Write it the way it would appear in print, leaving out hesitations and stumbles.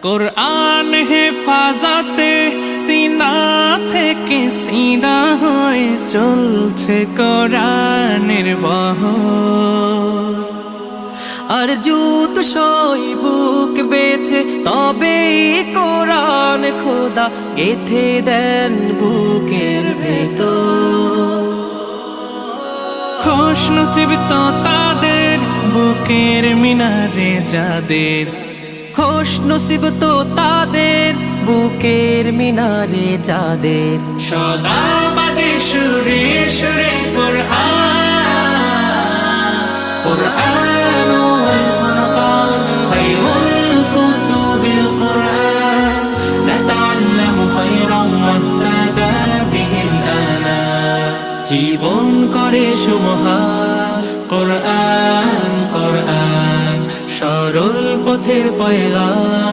কোরআন হেফাজতে সিনা থেকে সিনা হয়ে চলছে কোরআনের বহর। আর জুত সই বুক বেছে তবে কোরআন খোদা গেথে দেন বুকের ভেতর। খুশ নসিব তো তাদের বুকের মিনারে যাদের, খুশ নসিব তো তাদের বুকের মিনারে যাদের। সদা বাজে সুরে সুরে কোরআন ওয়াল ফুরকান খায়রুল কুতুবিল কোরআন নাতাআল্লামু খায়রান ওয়াহতাদা বিহিল আনা। জীবন করে সুমহান কোরআন কোরআন, সরল পথের পয়গাম।